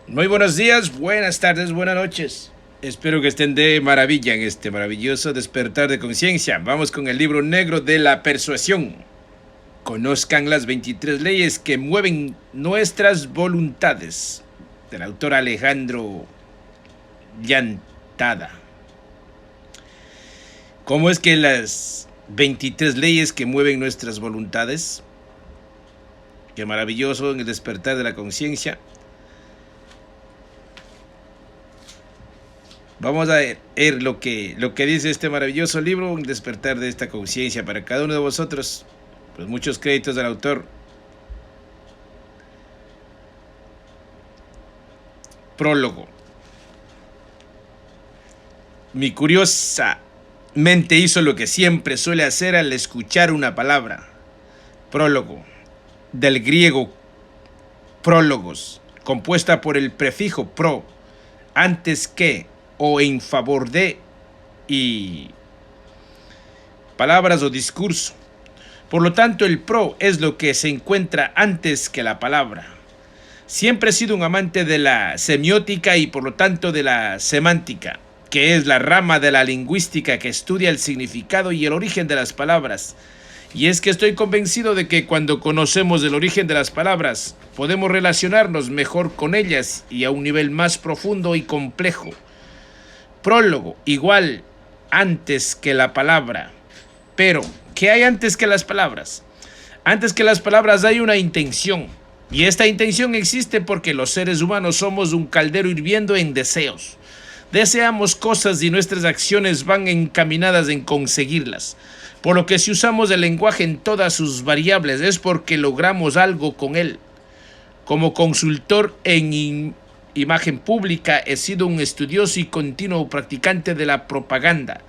Muy buenos días, buenas tardes, buenas noches. Espero que estén de maravilla en este maravilloso despertar de conciencia. Vamos con el libro negro de la persuasión. Conozcan las 23 leyes que mueven nuestras voluntades. Del autor Alejandro Llantada. ¿Cómo es que las 23 leyes que mueven nuestras voluntades? Qué maravilloso en el despertar de la conciencia. Vamos a ver lo que dice este maravilloso libro, un despertar de esta conciencia para cada uno de vosotros. Pues muchos créditos al autor. Prólogo. Mi curiosa mente hizo lo que siempre suele hacer al escuchar una palabra. Prólogo. Del griego prólogos, compuesta por el prefijo pro, antes que o en favor de, y palabras o discurso. Por lo tanto, el pro es lo que se encuentra antes que la palabra. Siempre he sido un amante de la semiótica y por lo tanto de la semántica, que es la rama de la lingüística que estudia el significado y el origen de las palabras. Y es que estoy convencido de que cuando conocemos el origen de las palabras, podemos relacionarnos mejor con ellas y a un nivel más profundo y complejo. Prólogo, igual, antes que la palabra. Pero, ¿qué hay antes que las palabras? Antes que las palabras hay una intención. Y esta intención existe porque los seres humanos somos un caldero hirviendo en deseos. Deseamos cosas y nuestras acciones van encaminadas en conseguirlas. Por lo que si usamos el lenguaje en todas sus variables es porque logramos algo con él. Como consultor en imagen pública he sido un estudioso y continuo practicante de la propaganda.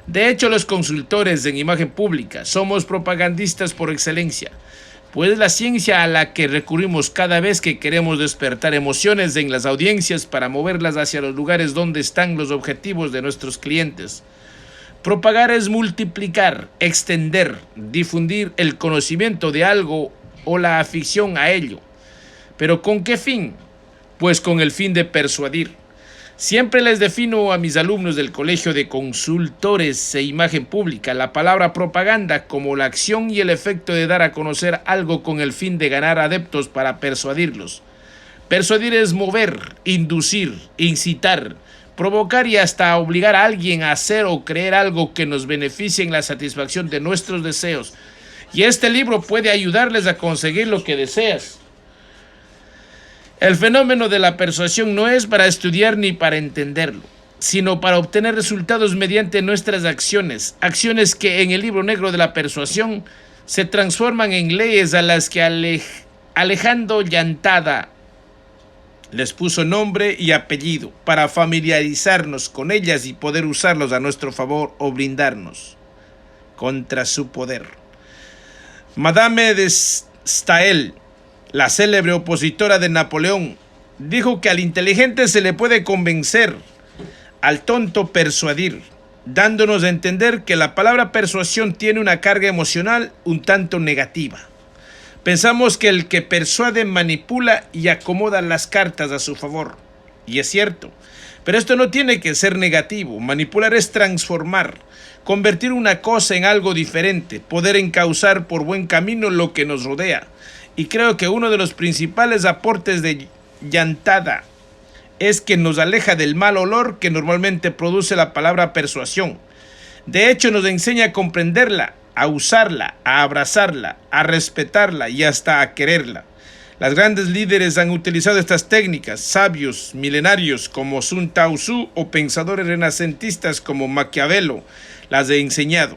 De hecho, los consultores en imagen pública somos propagandistas por excelencia, pues es la ciencia a la que recurrimos cada vez que queremos despertar emociones en las audiencias para moverlas hacia los lugares donde están los objetivos de nuestros clientes. Propagar es multiplicar, extender, difundir el conocimiento de algo o la afición a ello. ¿Pero con qué fin? Pues con el fin de persuadir. Siempre les defino a mis alumnos del Colegio de Consultores e Imagen Pública la palabra propaganda como la acción y el efecto de dar a conocer algo con el fin de ganar adeptos para persuadirlos. Persuadir es mover, inducir, incitar, provocar y hasta obligar a alguien a hacer o creer algo que nos beneficie en la satisfacción de nuestros deseos. Y este libro puede ayudarles a conseguir lo que deseas. El fenómeno de la persuasión no es para estudiar ni para entenderlo, sino para obtener resultados mediante nuestras acciones, acciones que en el libro negro de la persuasión se transforman en leyes a las que Alejandro Llantada les puso nombre y apellido para familiarizarnos con ellas y poder usarlos a nuestro favor o blindarnos contra su poder. Madame de Staël, la célebre opositora de Napoleón, dijo que al inteligente se le puede convencer, al tonto persuadir, dándonos a entender que la palabra persuasión tiene una carga emocional un tanto negativa. Pensamos que el que persuade manipula y acomoda las cartas a su favor. Y es cierto. Pero esto no tiene que ser negativo. Manipular es transformar, convertir una cosa en algo diferente, poder encauzar por buen camino lo que nos rodea. Y creo que uno de los principales aportes de Llantada es que nos aleja del mal olor que normalmente produce la palabra persuasión. De hecho, nos enseña a comprenderla, a usarla, a abrazarla, a respetarla y hasta a quererla. Las grandes líderes han utilizado estas técnicas, sabios milenarios como Sun Tzu o pensadores renacentistas como Maquiavelo las he enseñado.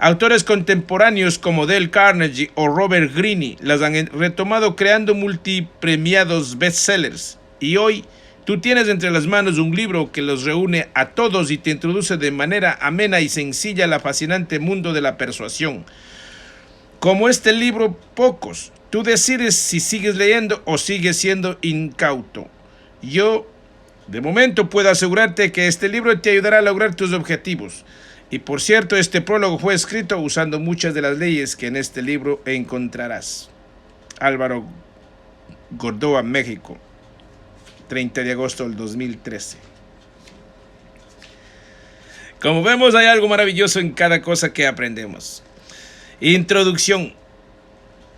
Autores contemporáneos como Dale Carnegie o Robert Greene las han retomado creando multipremiados bestsellers. Y hoy tú tienes entre las manos un libro que los reúne a todos y te introduce de manera amena y sencilla al fascinante mundo de la persuasión. Como este libro, pocos. Tú decides si sigues leyendo o sigues siendo incauto. Yo, de momento, puedo asegurarte que este libro te ayudará a lograr tus objetivos. Y por cierto, este prólogo fue escrito usando muchas de las leyes que en este libro encontrarás. Álvaro Gordoa, México. 30 de agosto del 2013. Como vemos, hay algo maravilloso en cada cosa que aprendemos. Introducción.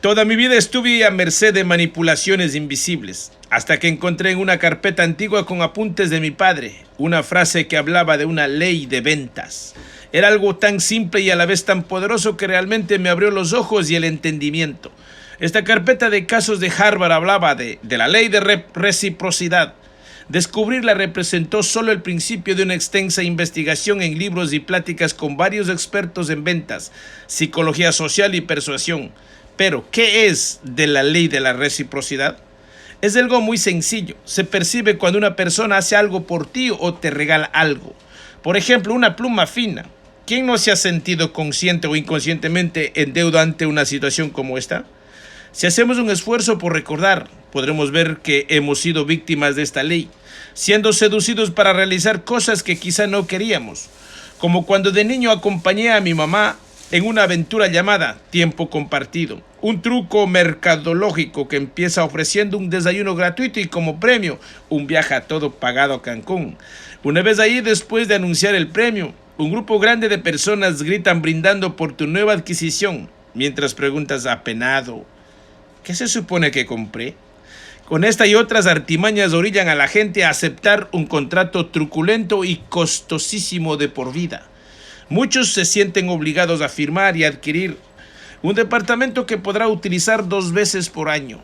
Toda mi vida estuve a merced de manipulaciones invisibles, hasta que encontré en una carpeta antigua con apuntes de mi padre una frase que hablaba de una ley de ventas. Era algo tan simple y a la vez tan poderoso que realmente me abrió los ojos y el entendimiento. Esta carpeta de casos de Harvard hablaba de la ley de reciprocidad. Descubrirla representó solo el principio de una extensa investigación en libros y pláticas con varios expertos en ventas, psicología social y persuasión. Pero, ¿qué es de la ley de la reciprocidad? Es algo muy sencillo. Se percibe cuando una persona hace algo por ti o te regala algo. Por ejemplo, una pluma fina. ¿Quién no se ha sentido consciente o inconscientemente en deuda ante una situación como esta? Si hacemos un esfuerzo por recordar, podremos ver que hemos sido víctimas de esta ley, siendo seducidos para realizar cosas que quizá no queríamos, como cuando de niño acompañé a mi mamá en una aventura llamada Tiempo Compartido, un truco mercadológico que empieza ofreciendo un desayuno gratuito y como premio un viaje a todo pagado a Cancún. Una vez ahí, después de anunciar el premio, un grupo grande de personas gritan brindando por tu nueva adquisición, mientras preguntas apenado, ¿qué se supone que compré? Con esta y otras artimañas orillan a la gente a aceptar un contrato truculento y costosísimo de por vida. Muchos se sienten obligados a firmar y adquirir un departamento que podrá utilizar 2 veces por año.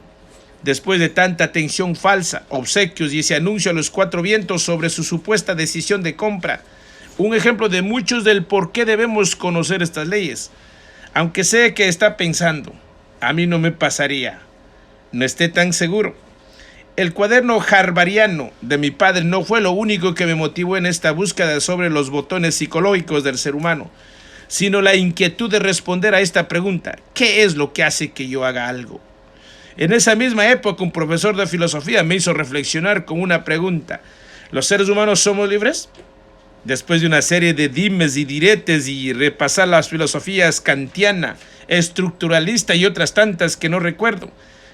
Después de tanta atención falsa, obsequios y ese anuncio a los 4 vientos sobre su supuesta decisión de compra, un ejemplo de muchos del por qué debemos conocer estas leyes. Aunque sé que está pensando, a mí no me pasaría, no esté tan seguro. El cuaderno harvariano de mi padre no fue lo único que me motivó en esta búsqueda sobre los botones psicológicos del ser humano, sino la inquietud de responder a esta pregunta: ¿qué es lo que hace que yo haga algo? En esa misma época, un profesor de filosofía me hizo reflexionar con una pregunta: ¿los seres humanos somos libres? Después de una serie de dimes y diretes y repasar las filosofías kantiana, estructuralista y otras tantas que no recuerdo,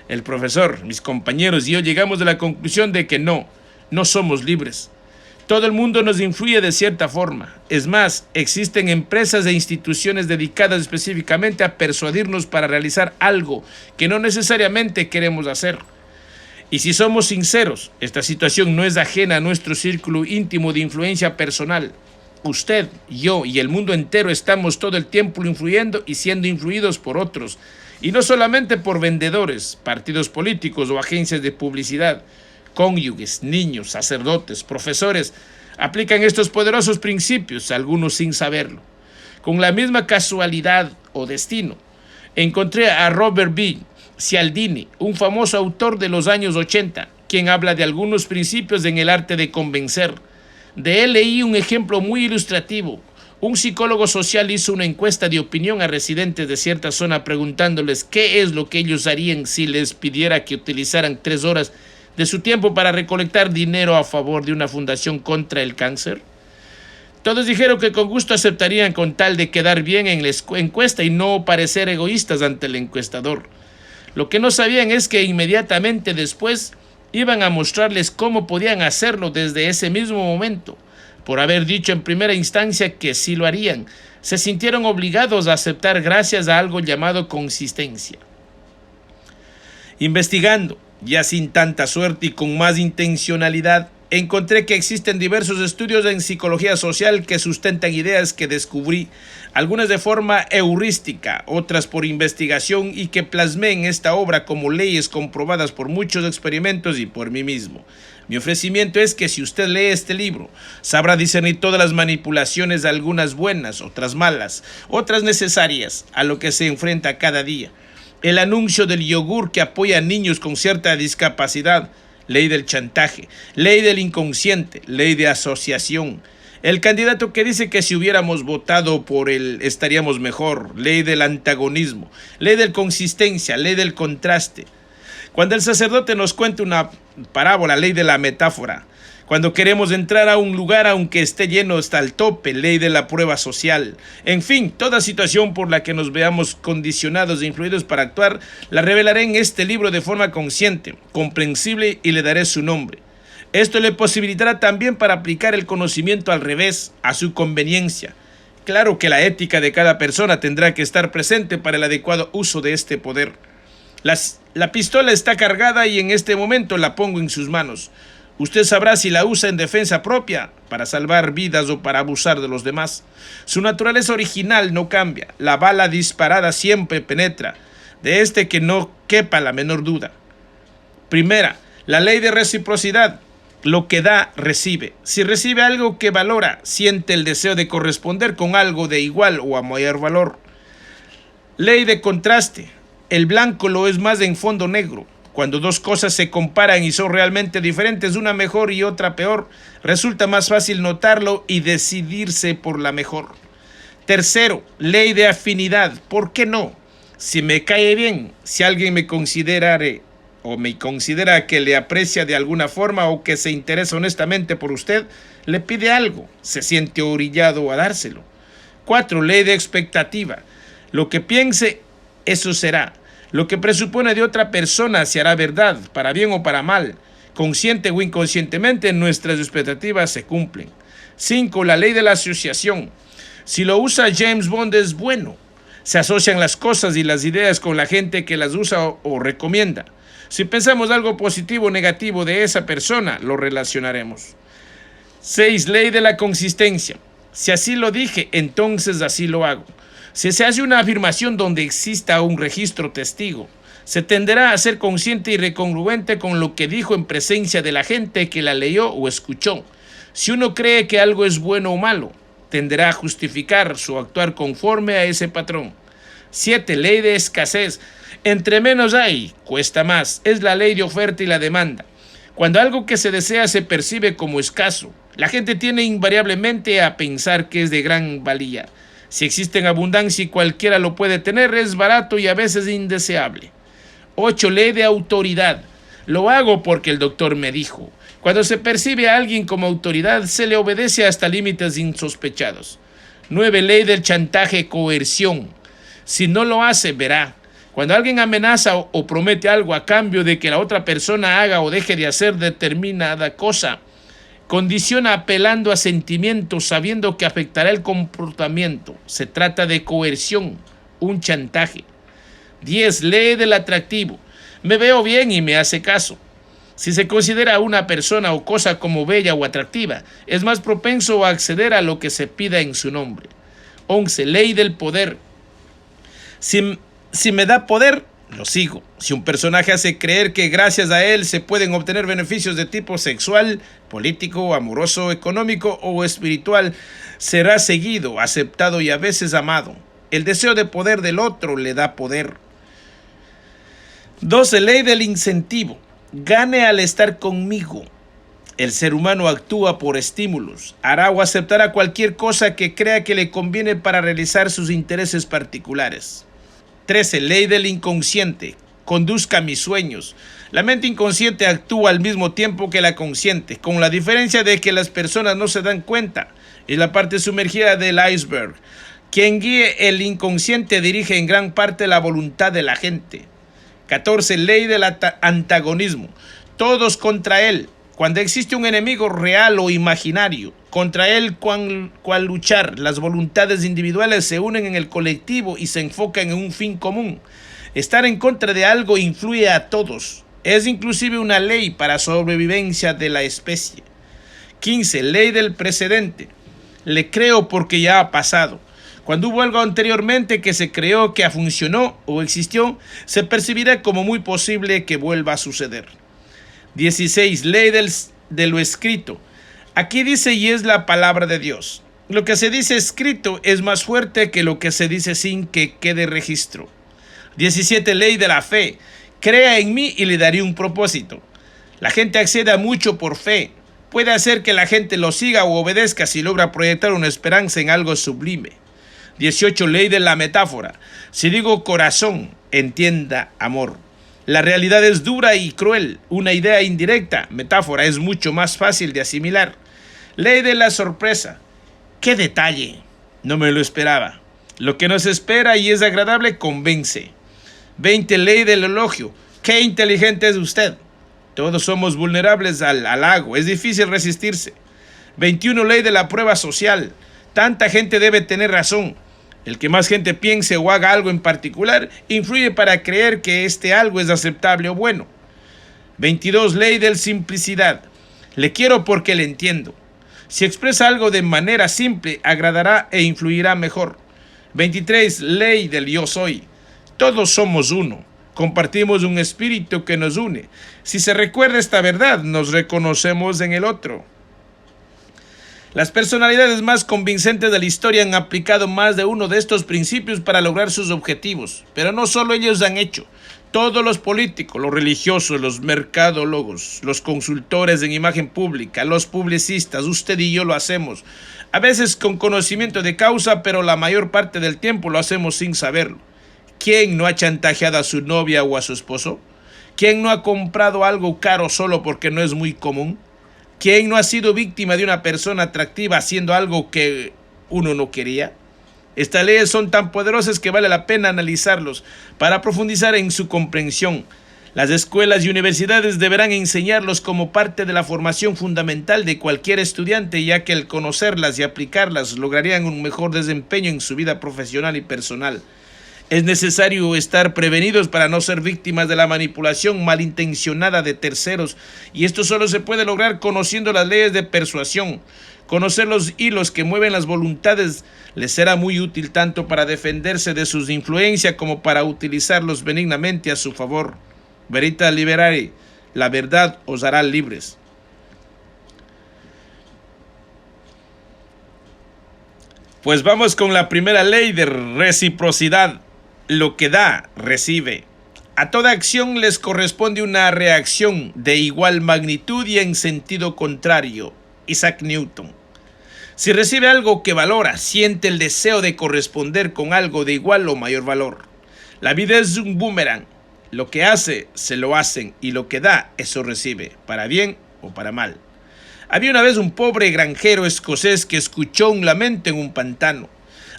el profesor, mis compañeros y yo llegamos a la conclusión de que no somos libres. Todo el mundo nos influye de cierta forma. Es más, existen empresas e instituciones dedicadas específicamente a persuadirnos para realizar algo que no necesariamente queremos hacer. Y si somos sinceros, esta situación no es ajena a nuestro círculo íntimo de influencia personal. Usted, yo y el mundo entero estamos todo el tiempo influyendo y siendo influidos por otros. Y no solamente por vendedores, partidos políticos o agencias de publicidad. Cónyuges, niños, sacerdotes, profesores aplican estos poderosos principios, algunos sin saberlo. Con la misma casualidad o destino, encontré a Robert B. Cialdini, un famoso autor de los años 80, quien habla de algunos principios en el arte de convencer. De él leí un ejemplo muy ilustrativo. Un psicólogo social hizo una encuesta de opinión a residentes de cierta zona preguntándoles qué es lo que ellos harían si les pidiera que utilizaran 3 horas de su tiempo para recolectar dinero a favor de una fundación contra el cáncer. Todos dijeron que con gusto aceptarían con tal de quedar bien en la encuesta y no parecer egoístas ante el encuestador. Lo que no sabían es que inmediatamente después iban a mostrarles cómo podían hacerlo desde ese mismo momento. Por haber dicho en primera instancia que sí lo harían, se sintieron obligados a aceptar gracias a algo llamado consistencia. Investigando, ya sin tanta suerte y con más intencionalidad, encontré que existen diversos estudios en psicología social que sustentan ideas que descubrí, algunas de forma heurística, otras por investigación y que plasmé en esta obra como leyes comprobadas por muchos experimentos y por mí mismo. Mi ofrecimiento es que si usted lee este libro, sabrá discernir todas las manipulaciones, algunas buenas, otras malas, otras necesarias, a lo que se enfrenta cada día. El anuncio del yogur que apoya a niños con cierta discapacidad, ley del chantaje, ley del inconsciente, ley de asociación. El candidato que dice que si hubiéramos votado por él estaríamos mejor, ley del antagonismo, ley de consistencia, ley del contraste. Cuando el sacerdote nos cuenta una parábola, ley de la metáfora. Cuando queremos entrar a un lugar aunque esté lleno hasta el tope, ley de la prueba social. En fin, toda situación por la que nos veamos condicionados e influidos para actuar, la revelaré en este libro de forma consciente, comprensible y le daré su nombre. Esto le posibilitará también para aplicar el conocimiento al revés, a su conveniencia. Claro que la ética de cada persona tendrá que estar presente para el adecuado uso de este poder. La pistola está cargada y en este momento la pongo en sus manos. Usted sabrá si la usa en defensa propia, para salvar vidas o para abusar de los demás. Su naturaleza original no cambia. La bala disparada siempre penetra. De este que no quepa la menor duda. Primera, la ley de reciprocidad. Lo que da, recibe. Si recibe algo que valora, siente el deseo de corresponder con algo de igual o a mayor valor. Ley de contraste. El blanco lo es más en fondo negro. Cuando dos cosas se comparan y son realmente diferentes, una mejor y otra peor, resulta más fácil notarlo y decidirse por la mejor. Tercero, ley de afinidad. ¿Por qué no? Si me cae bien, si alguien me considera que le aprecia de alguna forma o que se interesa honestamente por usted, le pide algo, se siente orillado a dárselo. 4. Ley de expectativa. Lo que piense, eso será. Lo que presupone de otra persona se hará verdad, para bien o para mal. Consciente o inconscientemente, nuestras expectativas se cumplen. 5. La ley de la asociación. Si lo usa James Bond es bueno. Se asocian las cosas y las ideas con la gente que las usa o recomienda. Si pensamos algo positivo o negativo de esa persona, lo relacionaremos. 6. Ley de la consistencia. Si así lo dije, entonces así lo hago. Si se hace una afirmación donde exista un registro testigo, se tenderá a ser consciente y recongruente con lo que dijo en presencia de la gente que la leyó o escuchó. Si uno cree que algo es bueno o malo, tenderá a justificar su actuar conforme a ese patrón. 7. Ley de escasez. Entre menos hay, cuesta más. Es la ley de oferta y la demanda. Cuando algo que se desea se percibe como escaso, la gente tiende invariablemente a pensar que es de gran valía. Si existe en abundancia y cualquiera lo puede tener, es barato y a veces indeseable. 8. Ley de autoridad. Lo hago porque el doctor me dijo. Cuando se percibe a alguien como autoridad, se le obedece hasta límites insospechados. 9. Ley del chantaje-coerción. Si no lo hace, verá. Cuando alguien amenaza o promete algo a cambio de que la otra persona haga o deje de hacer determinada cosa, condiciona apelando a sentimientos sabiendo que afectará el comportamiento. Se trata de coerción, un chantaje. 10. Ley del atractivo. Me veo bien y me hace caso. Si se considera a una persona o cosa como bella o atractiva, es más propenso a acceder a lo que se pida en su nombre. 11. Ley del poder. Si me da poder, lo sigo. Si un personaje hace creer que gracias a él se pueden obtener beneficios de tipo sexual, político, amoroso, económico o espiritual, será seguido, aceptado y a veces amado. El deseo de poder del otro le da poder. 12. Ley del incentivo. Gane al estar conmigo. El ser humano actúa por estímulos. Hará o aceptará cualquier cosa que crea que le conviene para realizar sus intereses particulares. 13. Ley del inconsciente. Conduzca mis sueños. La mente inconsciente actúa al mismo tiempo que la consciente, con la diferencia de que las personas no se dan cuenta. Es la parte sumergida del iceberg. Quien guíe el inconsciente dirige en gran parte la voluntad de la gente. 14. Ley del antagonismo. Todos contra él. Cuando existe un enemigo real o imaginario, contra él cual luchar, las voluntades individuales se unen en el colectivo y se enfocan en un fin común. Estar en contra de algo influye a todos. Es inclusive una ley para sobrevivencia de la especie. 15. Ley del precedente. Le creo porque ya ha pasado. Cuando hubo algo anteriormente que se creó que funcionó o existió, se percibirá como muy posible que vuelva a suceder. 16. Ley de lo escrito. Aquí dice y es la palabra de Dios. Lo que se dice escrito es más fuerte que lo que se dice sin que quede registro. 17. Ley de la fe. Crea en mí y le daré un propósito. La gente accede a mucho por fe. Puede hacer que la gente lo siga o obedezca si logra proyectar una esperanza en algo sublime. 18. Ley de la metáfora. Si digo corazón, entienda amor. La realidad es dura y cruel. Una idea indirecta, metáfora, es mucho más fácil de asimilar. Ley de la sorpresa. ¡Qué detalle! No me lo esperaba. Lo que no se espera y es agradable convence. 20. Ley del elogio. ¡Qué inteligente es usted! Todos somos vulnerables al halago, es difícil resistirse. 21. Ley de la prueba social. Tanta gente debe tener razón. El que más gente piense o haga algo en particular influye para creer que este algo es aceptable o bueno. 22. Ley de la simplicidad. Le quiero porque le entiendo. Si expresa algo de manera simple, agradará e influirá mejor. 23. Ley del yo soy. Todos somos uno. Compartimos un espíritu que nos une. Si se recuerda esta verdad, nos reconocemos en el otro. Las personalidades más convincentes de la historia han aplicado más de uno de estos principios para lograr sus objetivos, pero no solo ellos han hecho. Todos los políticos, los religiosos, los mercadólogos, los consultores en imagen pública, los publicistas, usted y yo lo hacemos. A veces con conocimiento de causa, pero la mayor parte del tiempo lo hacemos sin saberlo. ¿Quién no ha chantajeado a su novia o a su esposo? ¿Quién no ha comprado algo caro solo porque no es muy común? ¿Quién no ha sido víctima de una persona atractiva haciendo algo que uno no quería? Estas leyes son tan poderosas que vale la pena analizarlos para profundizar en su comprensión. Las escuelas y universidades deberán enseñarlos como parte de la formación fundamental de cualquier estudiante, ya que al conocerlas y aplicarlas lograrían un mejor desempeño en su vida profesional y personal. Es necesario estar prevenidos para no ser víctimas de la manipulación malintencionada de terceros, y esto solo se puede lograr conociendo las leyes de persuasión. Conocer los hilos que mueven las voluntades les será muy útil tanto para defenderse de sus influencias como para utilizarlos benignamente a su favor. Veritas liberare, la verdad os hará libres. Pues vamos con la primera ley de reciprocidad. Lo que da, recibe. A toda acción les corresponde una reacción de igual magnitud y en sentido contrario. Isaac Newton. Si recibe algo que valora, siente el deseo de corresponder con algo de igual o mayor valor. La vida es un boomerang. Lo que hace, se lo hacen, y lo que da, eso recibe, para bien o para mal. Había una vez un pobre granjero escocés que escuchó un lamento en un pantano.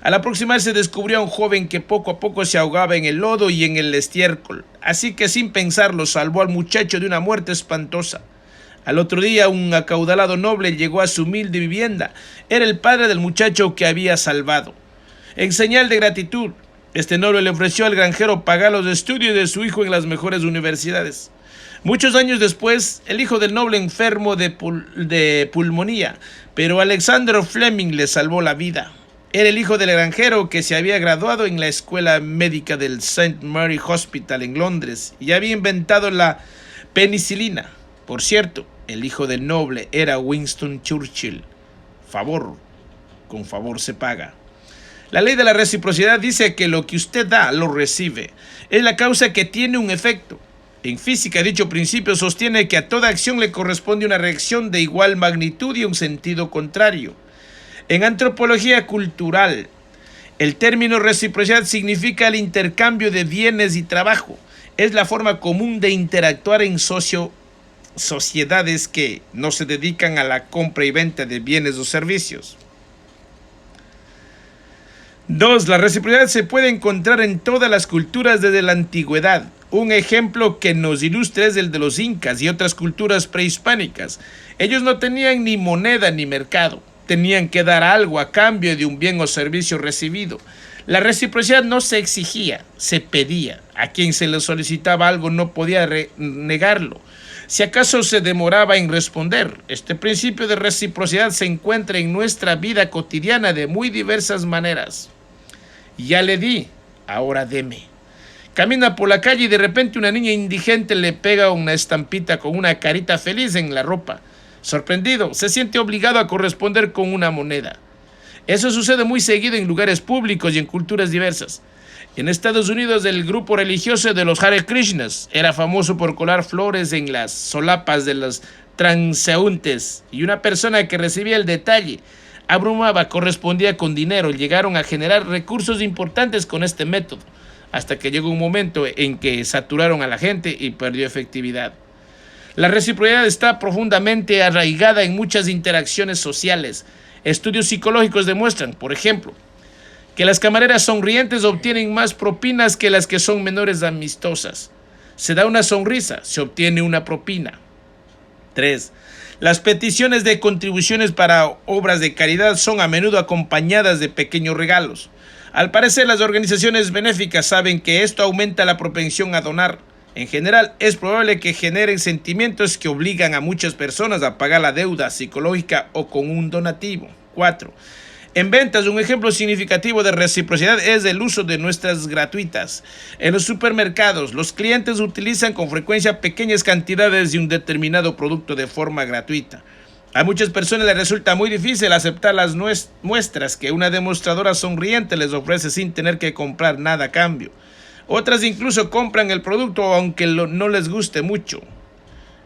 Al aproximarse descubrió a un joven que poco a poco se ahogaba en el lodo y en el estiércol, así que sin pensarlo salvó al muchacho de una muerte espantosa. Al otro día un acaudalado noble llegó a su humilde vivienda. Era el padre del muchacho que había salvado. En señal de gratitud, este noble le ofreció al granjero pagar los estudios de su hijo en las mejores universidades. Muchos años después, el hijo del noble enfermo de pulmonía, pero Alexander Fleming le salvó la vida. Era el hijo del granjero que se había graduado en la escuela médica del St. Mary Hospital en Londres y había inventado la penicilina. Por cierto, el hijo del noble era Winston Churchill. Favor, con favor se paga. La ley de la reciprocidad dice que lo que usted da, lo recibe. Es la causa que tiene un efecto. En física, dicho principio sostiene que a toda acción le corresponde una reacción de igual magnitud y un sentido contrario. En antropología cultural, el término reciprocidad significa el intercambio de bienes y trabajo. Es la forma común de interactuar en sociedades que no se dedican a la compra y venta de bienes o servicios. 2. La reciprocidad se puede encontrar en todas las culturas desde la antigüedad. Un ejemplo que nos ilustra es el de los incas y otras culturas prehispánicas. Ellos no tenían ni moneda ni mercado. Tenían que dar algo a cambio de un bien o servicio recibido. La reciprocidad no se exigía, se pedía. A quien se le solicitaba algo no podía negarlo. Si acaso se demoraba en responder. Este principio de reciprocidad se encuentra en nuestra vida cotidiana de muy diversas maneras. Ya le di, ahora deme. Camina por la calle y de repente una niña indigente le pega una estampita con una carita feliz en la ropa. Sorprendido, se siente obligado a corresponder con una moneda. Eso sucede muy seguido en lugares públicos y en culturas diversas. En Estados Unidos, el grupo religioso de los Hare Krishnas era famoso por colar flores en las solapas de los transeúntes, y una persona que recibía el detalle abrumaba, correspondía con dinero. Llegaron a generar recursos importantes con este método, hasta que llegó un momento en que saturaron a la gente y perdió efectividad. La reciprocidad está profundamente arraigada en muchas interacciones sociales. Estudios psicológicos demuestran, por ejemplo, que las camareras sonrientes obtienen más propinas que las que son menores amistosas. Se da una sonrisa, se obtiene una propina. 3. Las peticiones de contribuciones para obras de caridad son a menudo acompañadas de pequeños regalos. Al parecer, las organizaciones benéficas saben que esto aumenta la propensión a donar. En general, es probable que generen sentimientos que obligan a muchas personas a pagar la deuda psicológica o con un donativo. 4. En ventas, un ejemplo significativo de reciprocidad es el uso de muestras gratuitas. En los supermercados, los clientes utilizan con frecuencia pequeñas cantidades de un determinado producto de forma gratuita. A muchas personas les resulta muy difícil aceptar las muestras que una demostradora sonriente les ofrece sin tener que comprar nada a cambio. Otras incluso compran el producto aunque no les guste mucho.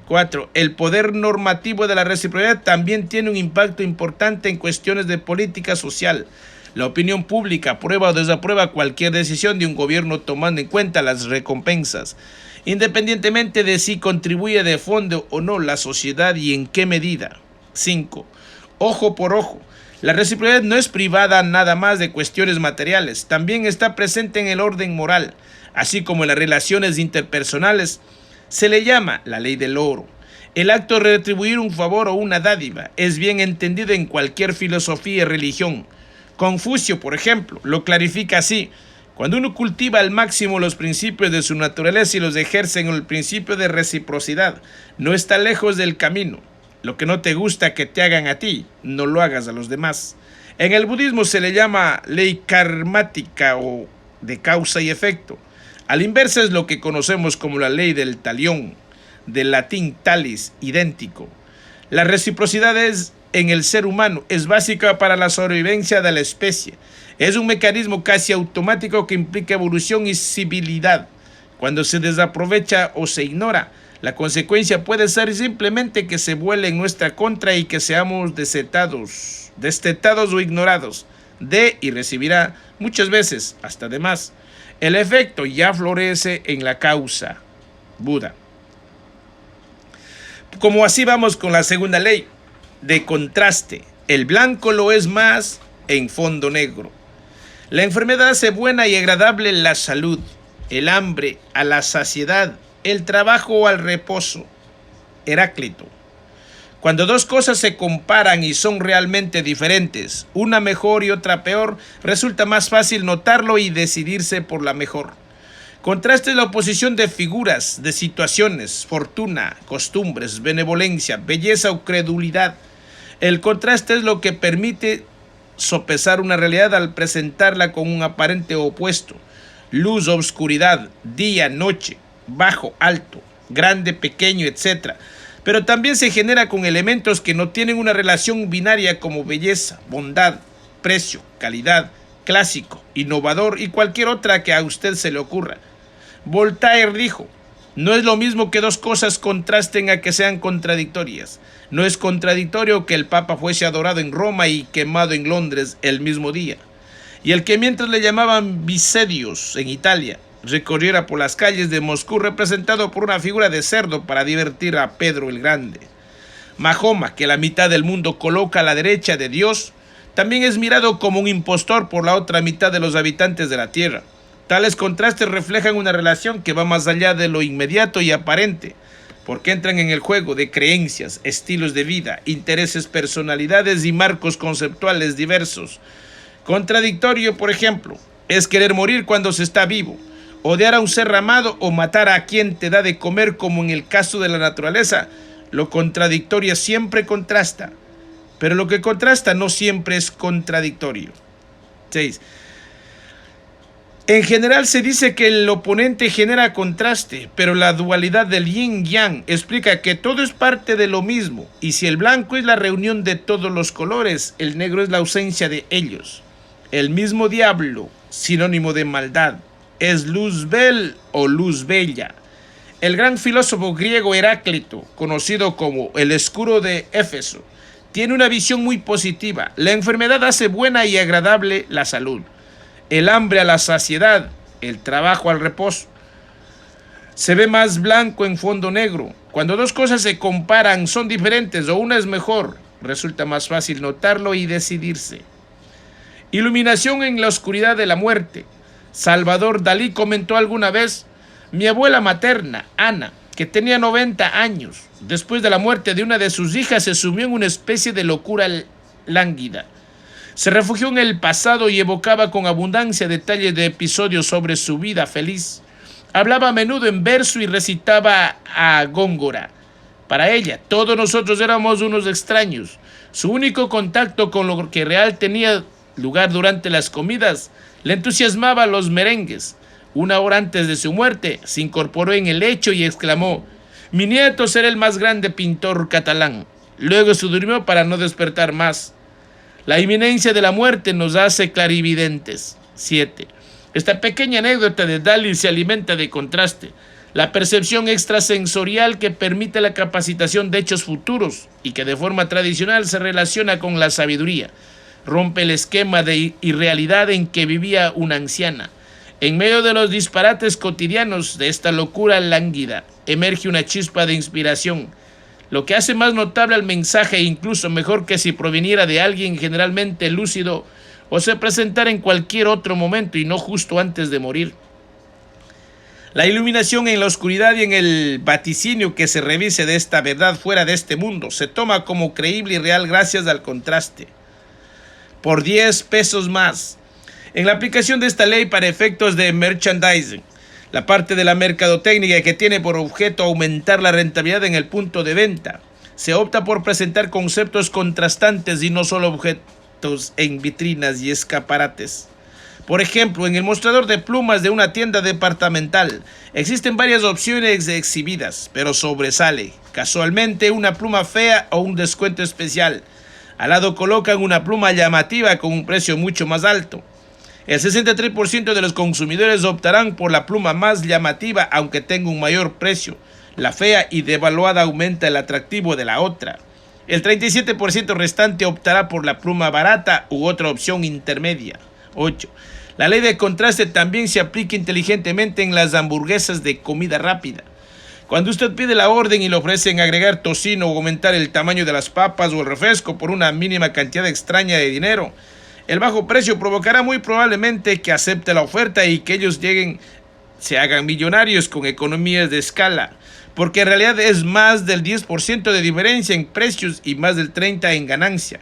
4. El poder normativo de la reciprocidad también tiene un impacto importante en cuestiones de política social. La opinión pública aprueba o desaprueba cualquier decisión de un gobierno tomando en cuenta las recompensas, independientemente de si contribuye de fondo o no la sociedad y en qué medida. 5. Ojo por ojo. La reciprocidad no es privada nada más de cuestiones materiales, también está presente en el orden moral, así como en las relaciones interpersonales. Se le llama la ley del oro. El acto de retribuir un favor o una dádiva es bien entendido en cualquier filosofía y religión. Confucio, por ejemplo, lo clarifica así: cuando uno cultiva al máximo los principios de su naturaleza y los ejerce en el principio de reciprocidad, no está lejos del camino. Lo que no te gusta que te hagan a ti, no lo hagas a los demás. En el budismo se le llama ley karmática o de causa y efecto. Al inverso es lo que conocemos como la ley del talión, del latín talis, idéntico. La reciprocidad en el ser humano es básica para la sobrevivencia de la especie. Es un mecanismo casi automático que implica evolución y civilidad. Cuando se desaprovecha o se ignora, la consecuencia puede ser simplemente que se vuele en nuestra contra y que seamos destetados o ignorados. De y recibirá muchas veces, hasta de más. El efecto ya florece en la causa. Buda. Como así vamos con la segunda ley de contraste. El blanco lo es más en fondo negro. La enfermedad hace buena y agradable la salud, el hambre a la saciedad, el trabajo al reposo. Heráclito. Cuando dos cosas se comparan y son realmente diferentes, una mejor y otra peor, resulta más fácil notarlo y decidirse por la mejor. Contraste es la oposición de figuras, de situaciones, fortuna, costumbres, benevolencia, belleza o credulidad. El contraste es lo que permite sopesar una realidad al presentarla con un aparente opuesto. Luz, obscuridad, día, noche, bajo, alto, grande, pequeño, etc. Pero también se genera con elementos que no tienen una relación binaria como belleza, bondad, precio, calidad, clásico, innovador y cualquier otra que a usted se le ocurra. Voltaire dijo: no es lo mismo que dos cosas contrasten a que sean contradictorias. No es contradictorio que el Papa fuese adorado en Roma y quemado en Londres el mismo día, y el que mientras le llamaban Visedius en Italia, recorriera por las calles de Moscú representado por una figura de cerdo para divertir a Pedro el Grande. Mahoma, que la mitad del mundo coloca a la derecha de Dios, también es mirado como un impostor por la otra mitad de los habitantes de la tierra. Tales contrastes reflejan una relación que va más allá de lo inmediato y aparente, porque entran en el juego de creencias, estilos de vida, intereses, personalidades y marcos conceptuales diversos. Contradictorio, por ejemplo, es querer morir cuando se está vivo, odiar a un ser amado o matar a quien te da de comer, como en el caso de la naturaleza. Lo contradictorio siempre contrasta, pero lo que contrasta no siempre es contradictorio. 6. En general se dice que el oponente genera contraste, pero la dualidad del yin-yang explica que todo es parte de lo mismo, y si el blanco es la reunión de todos los colores, el negro es la ausencia de ellos. El mismo diablo, sinónimo de maldad, es Luzbel o luz bella. El gran filósofo griego Heráclito, conocido como el escuro de Éfeso, tiene una visión muy positiva. La enfermedad hace buena y agradable la salud, el hambre a la saciedad, el trabajo al reposo. Se ve más blanco en fondo negro. Cuando dos cosas se comparan, son diferentes o una es mejor, resulta más fácil notarlo y decidirse. Iluminación en la oscuridad de la muerte. Salvador Dalí comentó alguna vez: mi abuela materna, Ana, que tenía 90 años. Después de la muerte de una de sus hijas, se sumió en una especie de locura lánguida. Se refugió en el pasado y evocaba con abundancia detalles de episodios sobre su vida feliz. Hablaba a menudo en verso y recitaba a Góngora. Para ella, todos nosotros éramos unos extraños. Su único contacto con lo que real tenía lugar durante las comidas le entusiasmaba los merengues. Una hora antes de su muerte, se incorporó en el lecho y exclamó: «Mi nieto será el más grande pintor catalán». Luego se durmió para no despertar más. La inminencia de la muerte nos hace clarividentes. 7. Esta pequeña anécdota de Dalí se alimenta de contraste. La percepción extrasensorial que permite la capacitación de hechos futuros y que de forma tradicional se relaciona con la sabiduría, rompe el esquema de irrealidad en que vivía una anciana. En medio de los disparates cotidianos de esta locura lánguida, emerge una chispa de inspiración, lo que hace más notable al mensaje, incluso mejor que si proviniera de alguien generalmente lúcido o se presentara en cualquier otro momento y no justo antes de morir. La iluminación en la oscuridad y en el vaticinio que se revise de esta verdad fuera de este mundo se toma como creíble y real gracias al contraste. Por 10 pesos más. En la aplicación de esta ley para efectos de merchandising, la parte de la mercadotecnia que tiene por objeto aumentar la rentabilidad en el punto de venta, se opta por presentar conceptos contrastantes y no solo objetos en vitrinas y escaparates. Por ejemplo, en el mostrador de plumas de una tienda departamental existen varias opciones exhibidas, pero sobresale casualmente una pluma fea o un descuento especial. Al lado colocan una pluma llamativa con un precio mucho más alto. El 63% de los consumidores optarán por la pluma más llamativa aunque tenga un mayor precio. La fea y devaluada aumenta el atractivo de la otra. El 37% restante optará por la pluma barata u otra opción intermedia. 8. La ley de contraste también se aplica inteligentemente en las hamburguesas de comida rápida. Cuando usted pide la orden y le ofrecen agregar tocino o aumentar el tamaño de las papas o el refresco por una mínima cantidad extraña de dinero, el bajo precio provocará muy probablemente que acepte la oferta y que ellos se hagan millonarios con economías de escala, porque en realidad es más del 10% de diferencia en precios y más del 30% en ganancia.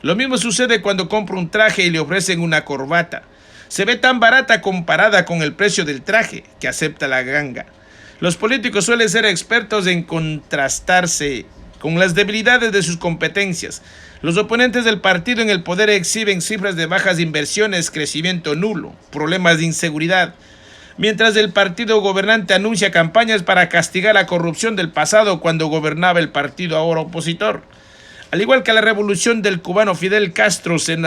Lo mismo sucede cuando compra un traje y le ofrecen una corbata. Se ve tan barata comparada con el precio del traje que acepta la ganga. Los políticos suelen ser expertos en contrastarse con las debilidades de sus competencias. Los oponentes del partido en el poder exhiben cifras de bajas inversiones, crecimiento nulo, problemas de inseguridad, mientras el partido gobernante anuncia campañas para castigar la corrupción del pasado cuando gobernaba el partido ahora opositor. Al igual que la revolución del cubano Fidel Castro se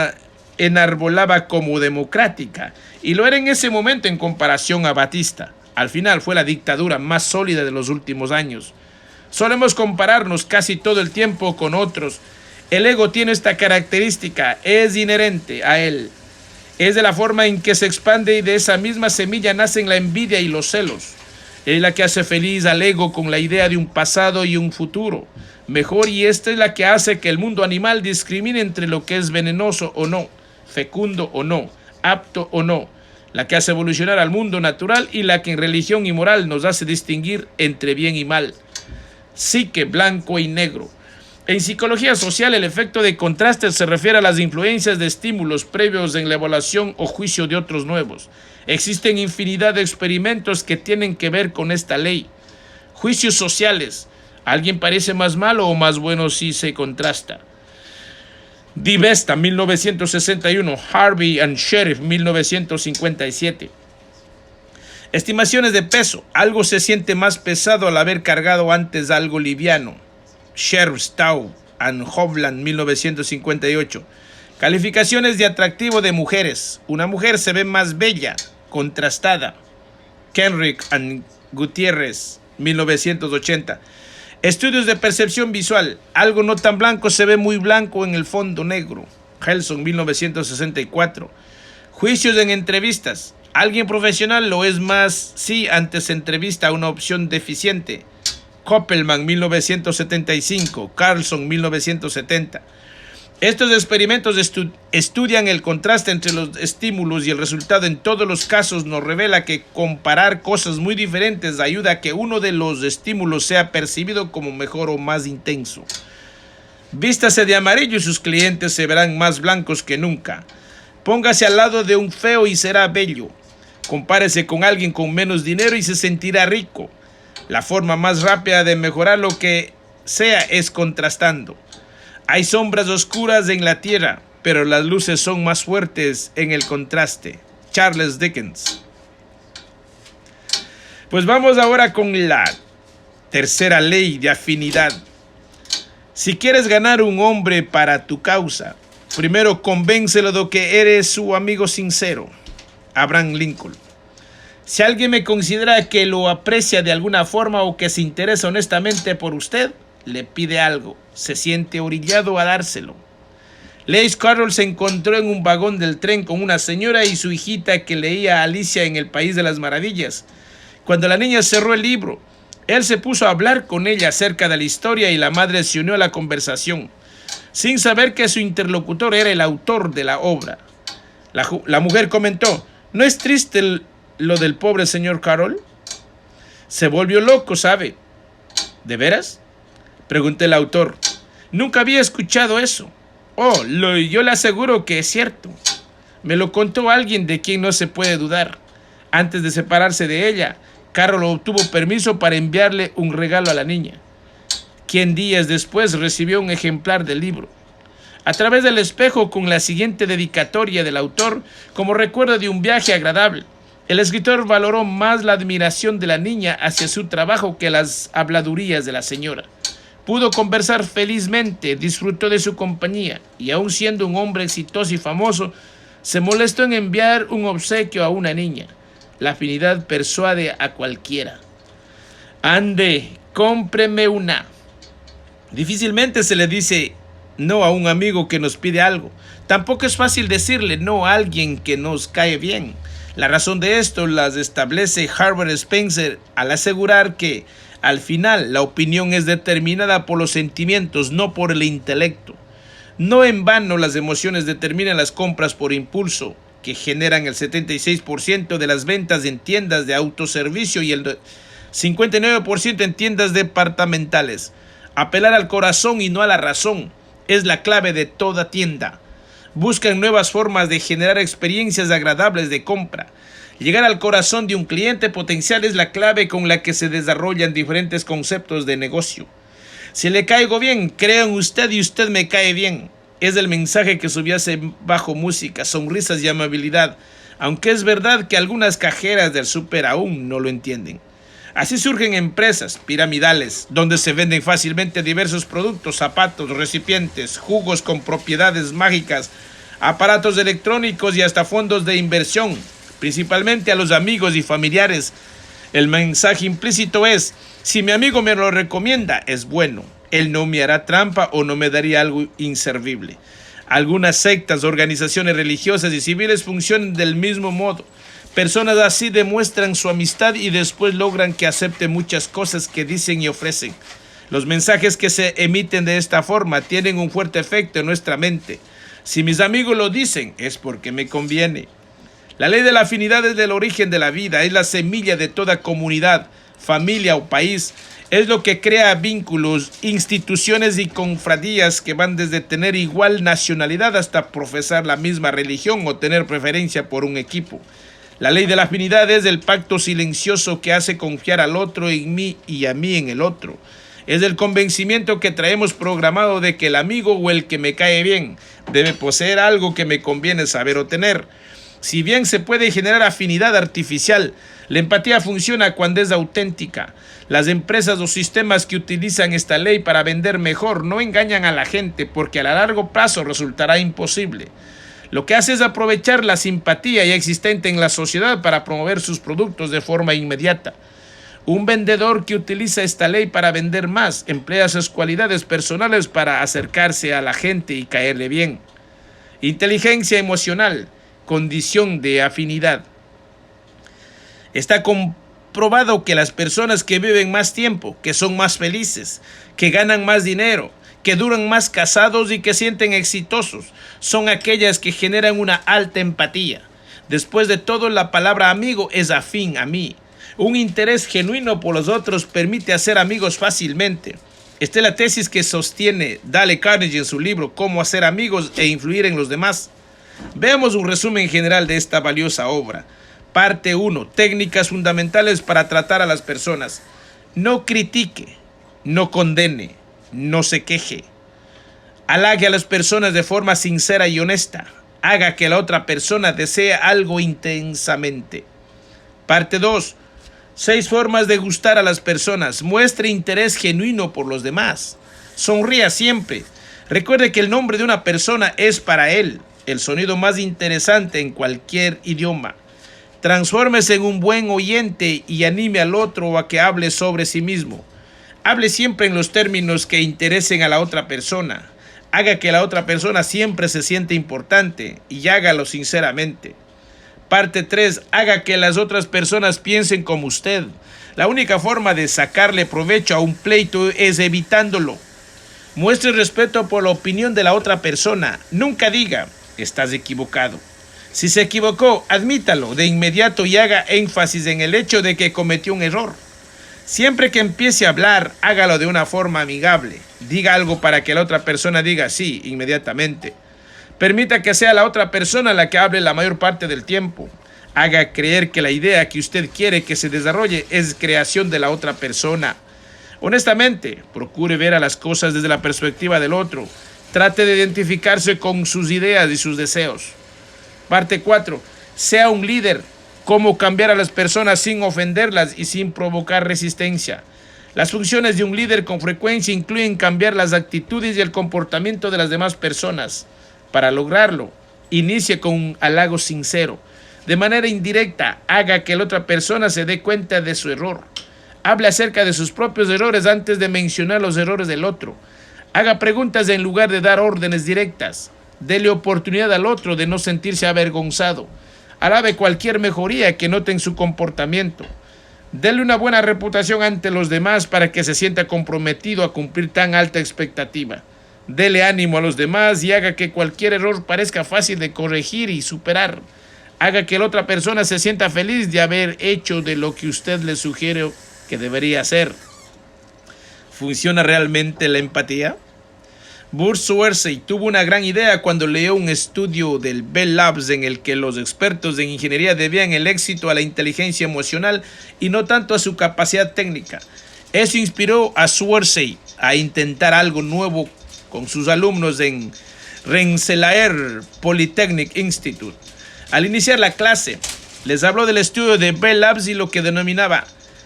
enarbolaba como democrática, y lo era en ese momento en comparación a Batista. Al final fue la dictadura más sólida de los últimos años. Solemos compararnos casi todo el tiempo con otros. El ego tiene esta característica, es inherente a él. Es de la forma en que se expande y de esa misma semilla nacen la envidia y los celos. Es la que hace feliz al ego con la idea de un pasado y un futuro mejor, y esta es la que hace que el mundo animal discrimine entre lo que es venenoso o no, fecundo o no, apto o no, la que hace evolucionar al mundo natural y la que en religión y moral nos hace distinguir entre bien y mal, psique blanco y negro. En psicología social, el efecto de contraste se refiere a las influencias de estímulos previos en la evaluación o juicio de otros nuevos. Existen infinidad de experimentos que tienen que ver con esta ley. Juicios sociales. ¿Alguien parece más malo o más bueno si se contrasta? Divesta, 1961. Harvey and Sheriff, 1957. Estimaciones de peso. Algo se siente más pesado al haber cargado antes algo liviano. Sheriff, Stowe and Hovland, 1958. Calificaciones de atractivo de mujeres. Una mujer se ve más bella, contrastada. Kenrick and Gutiérrez, 1980. Estudios de percepción visual. Algo no tan blanco se ve muy blanco en el fondo negro. Helson, 1964. Juicios en entrevistas. Alguien profesional lo es más si antes se entrevista a una opción deficiente. Koppelman, 1975. Carlson, 1970. Estos experimentos estudian el contraste entre los estímulos y el resultado en todos los casos nos revela que comparar cosas muy diferentes ayuda a que uno de los estímulos sea percibido como mejor o más intenso. Vístase de amarillo y sus clientes se verán más blancos que nunca. Póngase al lado de un feo y será bello. Compárese con alguien con menos dinero y se sentirá rico. La forma más rápida de mejorar lo que sea es contrastando. Hay sombras oscuras en la tierra, pero las luces son más fuertes en el contraste. Charles Dickens. Pues vamos ahora con la tercera ley de afinidad. Si quieres ganar un hombre para tu causa, primero convéncelo de que eres su amigo sincero. Abraham Lincoln. Si alguien me considera que lo aprecia de alguna forma o que se interesa honestamente por usted, le pide algo, se siente orillado a dárselo. Lewis Carroll se encontró en un vagón del tren con una señora y su hijita que leía Alicia en el País de las Maravillas. Cuando la niña cerró el libro, él se puso a hablar con ella acerca de la historia y la madre se unió a la conversación, sin saber que su interlocutor era el autor de la obra. La mujer comentó: ¿no es triste lo del pobre señor Carroll? Se volvió loco, ¿sabe? ¿De veras?, preguntó el autor. Nunca había escuchado eso. Oh, yo le aseguro que es cierto. Me lo contó alguien de quien no se puede dudar. Antes de separarse de ella, Carroll obtuvo permiso para enviarle un regalo a la niña, quien días después recibió un ejemplar del libro. A través del espejo, con la siguiente dedicatoria del autor, como recuerdo de un viaje agradable, el escritor valoró más la admiración de la niña hacia su trabajo que las habladurías de la señora. Pudo conversar felizmente, disfrutó de su compañía y, aun siendo un hombre exitoso y famoso, se molestó en enviar un obsequio a una niña. La afinidad persuade a cualquiera. Ande, cómpreme una. Difícilmente se le dice no a un amigo que nos pide algo. Tampoco es fácil decirle no a alguien que nos cae bien. La razón de esto las establece Herbert Spencer al asegurar que al final la opinión es determinada por los sentimientos, no por el intelecto. No en vano las emociones determinan las compras por impulso, que generan el 76% de las ventas en tiendas de autoservicio y el 59% en tiendas departamentales. Apelar al corazón y no a la razón es la clave de toda tienda. Buscan nuevas formas de generar experiencias agradables de compra. Llegar al corazón de un cliente potencial es la clave con la que se desarrollan diferentes conceptos de negocio. Si le caigo bien, creo en usted y usted me cae bien. Es el mensaje que subyace bajo música, sonrisas y amabilidad, aunque es verdad que algunas cajeras del súper aún no lo entienden. Así surgen empresas piramidales, donde se venden fácilmente diversos productos, zapatos, recipientes, jugos con propiedades mágicas, aparatos electrónicos y hasta fondos de inversión, principalmente a los amigos y familiares. El mensaje implícito es: si mi amigo me lo recomienda, es bueno. Él no me hará trampa o no me daría algo inservible. Algunas sectas, organizaciones religiosas y civiles funcionan del mismo modo. Personas así demuestran su amistad y después logran que acepte muchas cosas que dicen y ofrecen. Los mensajes que se emiten de esta forma tienen un fuerte efecto en nuestra mente. Si mis amigos lo dicen, es porque me conviene. La ley de la afinidad es el origen de la vida, es la semilla de toda comunidad, familia o país. Es lo que crea vínculos, instituciones y cofradías que van desde tener igual nacionalidad hasta profesar la misma religión o tener preferencia por un equipo. La ley de la afinidad es el pacto silencioso que hace confiar al otro en mí y a mí en el otro. Es el convencimiento que traemos programado de que el amigo o el que me cae bien debe poseer algo que me conviene saber o tener. Si bien se puede generar afinidad artificial, la empatía funciona cuando es auténtica. Las empresas o sistemas que utilizan esta ley para vender mejor no engañan a la gente porque a largo plazo resultará imposible. Lo que hace es aprovechar la simpatía ya existente en la sociedad para promover sus productos de forma inmediata. Un vendedor que utiliza esta ley para vender más emplea sus cualidades personales para acercarse a la gente y caerle bien. Inteligencia emocional, condición de afinidad. Está comprobado que las personas que viven más tiempo, que son más felices, que ganan más dinero, que duran más casados y que sienten exitosos son aquellas que generan una alta empatía. Después de todo, la palabra amigo es afín a mí. Un interés genuino por los otros permite hacer amigos fácilmente. Esta es la tesis que sostiene Dale Carnegie en su libro Cómo hacer amigos e influir en los demás. Veamos un resumen general de esta valiosa obra. Parte 1. Técnicas fundamentales para tratar a las personas. No critique, no condene, no se queje. Halague a las personas de forma sincera y honesta. Haga que la otra persona desee algo intensamente. Parte 2. 6 formas de gustar a las personas. Muestre interés genuino por los demás. Sonría siempre. Recuerde que el nombre de una persona es para él el sonido más interesante en cualquier idioma. Transfórmese en un buen oyente y anime al otro a que hable sobre sí mismo. Hable siempre en los términos que interesen a la otra persona. Haga que la otra persona siempre se sienta importante y hágalo sinceramente. Parte 3. Haga que las otras personas piensen como usted. La única forma de sacarle provecho a un pleito es evitándolo. Muestre respeto por la opinión de la otra persona. Nunca diga, estás equivocado. Si se equivocó, admítalo de inmediato y haga énfasis en el hecho de que cometió un error. Siempre que empiece a hablar, hágalo de una forma amigable. Diga algo para que la otra persona diga sí inmediatamente. Permita que sea la otra persona la que hable la mayor parte del tiempo. Haga creer que la idea que usted quiere que se desarrolle es creación de la otra persona. Honestamente, procure ver a las cosas desde la perspectiva del otro. Trate de identificarse con sus ideas y sus deseos. Parte 4. Sea un líder. Cómo cambiar a las personas sin ofenderlas y sin provocar resistencia. Las funciones de un líder con frecuencia incluyen cambiar las actitudes y el comportamiento de las demás personas. Para lograrlo, inicie con un halago sincero. De manera indirecta, haga que la otra persona se dé cuenta de su error. Hable acerca de sus propios errores antes de mencionar los errores del otro. Haga preguntas en lugar de dar órdenes directas. Dele oportunidad al otro de no sentirse avergonzado. Alabe cualquier mejoría que note en su comportamiento. Dele una buena reputación ante los demás para que se sienta comprometido a cumplir tan alta expectativa. Dele ánimo a los demás y haga que cualquier error parezca fácil de corregir y superar. Haga que la otra persona se sienta feliz de haber hecho de lo que usted le sugiere que debería hacer. ¿Funciona realmente la empatía? Burt Swersey tuvo una gran idea cuando leyó un estudio del Bell Labs en el que los expertos en ingeniería debían el éxito a la inteligencia emocional y no tanto a su capacidad técnica. Eso inspiró a Swersey a intentar algo nuevo con sus alumnos en Rensselaer Polytechnic Institute. Al iniciar la clase, les habló del estudio de Bell Labs y lo que denominaba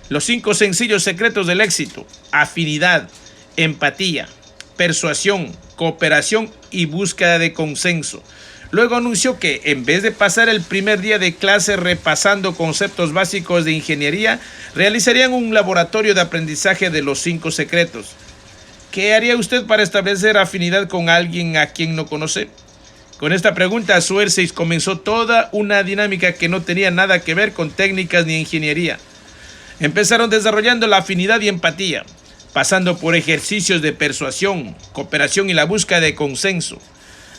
los 5 sencillos secretos del éxito: afinidad, empatía, persuasión, cooperación y búsqueda de consenso. Luego anunció que en vez de pasar el primer día de clase repasando conceptos básicos de ingeniería, realizarían un laboratorio de aprendizaje de los 5 secretos. ¿Qué haría usted para establecer afinidad con alguien a quien no conoce? Con esta pregunta, Swersey comenzó toda una dinámica que no tenía nada que ver con técnicas ni ingeniería. Empezaron desarrollando la afinidad y empatía, pasando por ejercicios de persuasión, cooperación y la búsqueda de consenso.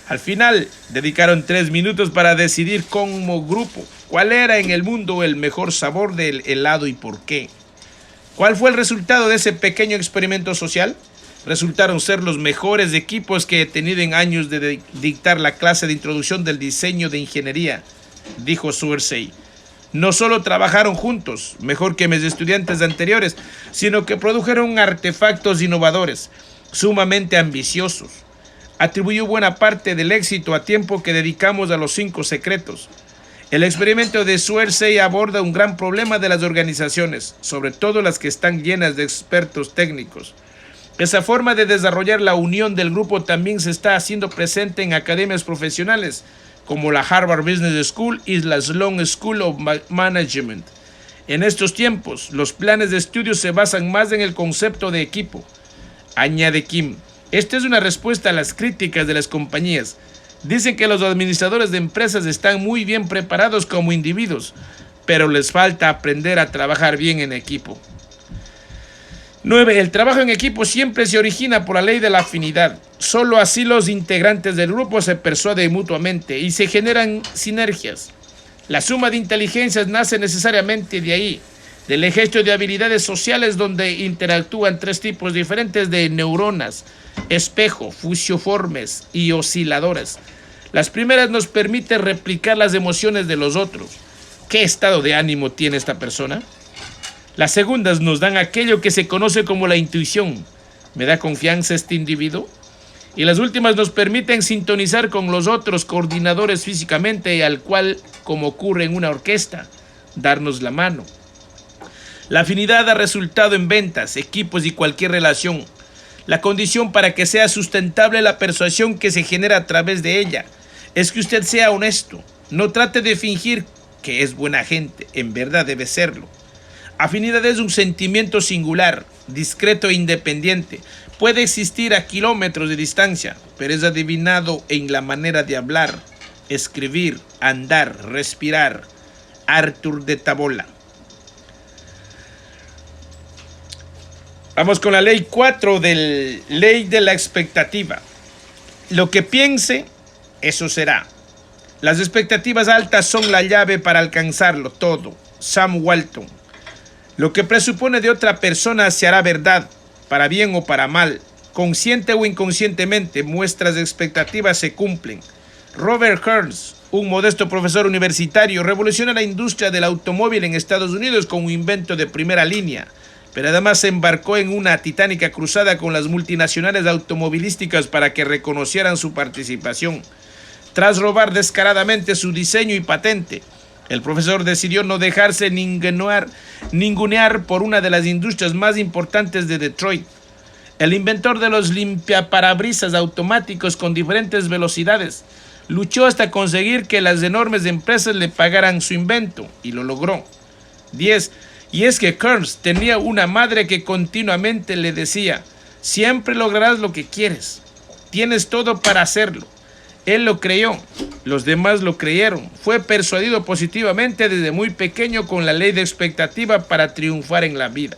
Al final, dedicaron 3 minutos para decidir como grupo cuál era en el mundo el mejor sabor del helado y por qué. ¿Cuál fue el resultado de ese pequeño experimento social? Resultaron ser los mejores equipos que he tenido en años de dictar la clase de introducción del diseño de ingeniería, dijo Swersey. No solo trabajaron juntos, mejor que mis estudiantes anteriores, sino que produjeron artefactos innovadores, sumamente ambiciosos. Atribuyó buena parte del éxito a tiempo que dedicamos a los 5 secretos. El experimento de Swersey aborda un gran problema de las organizaciones, sobre todo las que están llenas de expertos técnicos. Esa forma de desarrollar la unión del grupo también se está haciendo presente en academias profesionales, como la Harvard Business School y la Sloan School of Management. En estos tiempos, los planes de estudio se basan más en el concepto de equipo. Añade Kim, esta es una respuesta a las críticas de las compañías. Dicen que los administradores de empresas están muy bien preparados como individuos, pero les falta aprender a trabajar bien en equipo. 9. El trabajo en equipo siempre se origina por la ley de la afinidad. Solo así los integrantes del grupo se persuaden mutuamente y se generan sinergias. La suma de inteligencias nace necesariamente de ahí, del ejército de habilidades sociales donde interactúan tres tipos diferentes de neuronas: espejo, fusiformes y osciladoras. Las primeras nos permiten replicar las emociones de los otros. ¿Qué estado de ánimo tiene esta persona? Las segundas nos dan aquello que se conoce como la intuición. ¿Me da confianza este individuo? Y las últimas nos permiten sintonizar con los otros coordinadores físicamente y al cual, como ocurre en una orquesta, darnos la mano. La afinidad da resultado en ventas, equipos y cualquier relación. La condición para que sea sustentable la persuasión que se genera a través de ella es que usted sea honesto. No trate de fingir que es buena gente, en verdad debe serlo. Afinidad es un sentimiento singular, discreto e independiente. Puede existir a kilómetros de distancia, pero es adivinado en la manera de hablar, escribir, andar, respirar. Arthur de Tabola. Vamos con la ley 4 de ley de la expectativa. Lo que piense, eso será. Las expectativas altas son la llave para alcanzarlo todo. Sam Walton. Lo que presupone de otra persona se hará verdad, para bien o para mal. Consciente o inconscientemente, nuestras expectativas se cumplen. Robert Kearns, un modesto profesor universitario, revolucionó la industria del automóvil en Estados Unidos con un invento de primera línea, pero además se embarcó en una titánica cruzada con las multinacionales automovilísticas para que reconocieran su participación. Tras robar descaradamente su diseño y patente, el profesor decidió no dejarse ningunear por una de las industrias más importantes de Detroit. El inventor de los limpiaparabrisas automáticos con diferentes velocidades luchó hasta conseguir que las enormes empresas le pagaran su invento, y lo logró. 10. Y es que Kearns tenía una madre que continuamente le decía: siempre lograrás lo que quieres, tienes todo para hacerlo. Él lo creyó, los demás lo creyeron. Fue persuadido positivamente desde muy pequeño con la ley de expectativa para triunfar en la vida.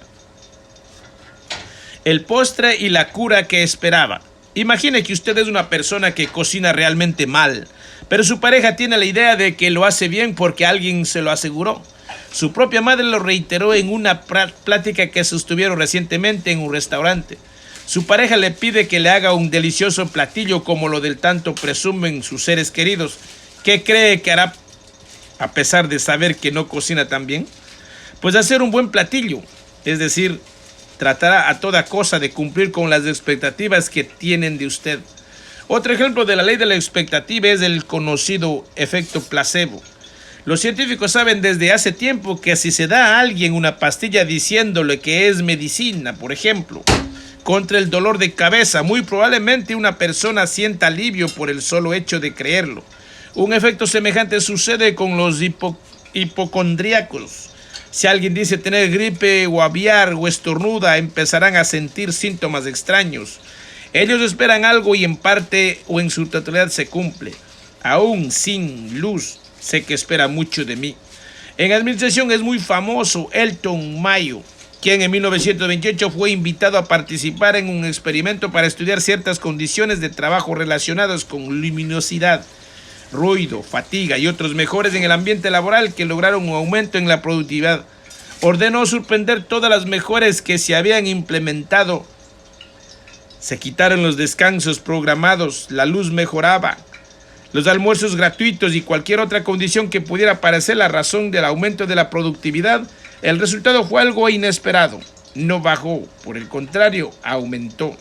El postre y la cura que esperaba. Imagine que usted es una persona que cocina realmente mal, pero su pareja tiene la idea de que lo hace bien porque alguien se lo aseguró. Su propia madre lo reiteró en una plática que sostuvieron recientemente en un restaurante. Su pareja le pide que le haga un delicioso platillo como lo del tanto presumen sus seres queridos. ¿Qué cree que hará a pesar de saber que no cocina tan bien? Pues hacer un buen platillo, es decir, tratará a toda cosa de cumplir con las expectativas que tienen de usted. Otro ejemplo de la ley de la expectativa es el conocido efecto placebo. Los científicos saben desde hace tiempo que si se da a alguien una pastilla diciéndole que es medicina, por ejemplo, contra el dolor de cabeza, muy probablemente una persona sienta alivio por el solo hecho de creerlo. Un efecto semejante sucede con los hipocondríacos. Si alguien dice tener gripe o aviar o estornuda, empezarán a sentir síntomas extraños. Ellos esperan algo y en parte o en su totalidad se cumple. Aún sin luz, sé que espera mucho de mí. En administración es muy famoso Elton Mayo, quien en 1928 fue invitado a participar en un experimento para estudiar ciertas condiciones de trabajo relacionadas con luminosidad, ruido, fatiga y otros mejores en el ambiente laboral que lograron un aumento en la productividad. Ordenó suspender todas las mejoras que se habían implementado. Se quitaron los descansos programados, la luz mejoraba, los almuerzos gratuitos y cualquier otra condición que pudiera parecer la razón del aumento de la productividad. El resultado fue algo inesperado. No bajó, por el contrario, aumentó.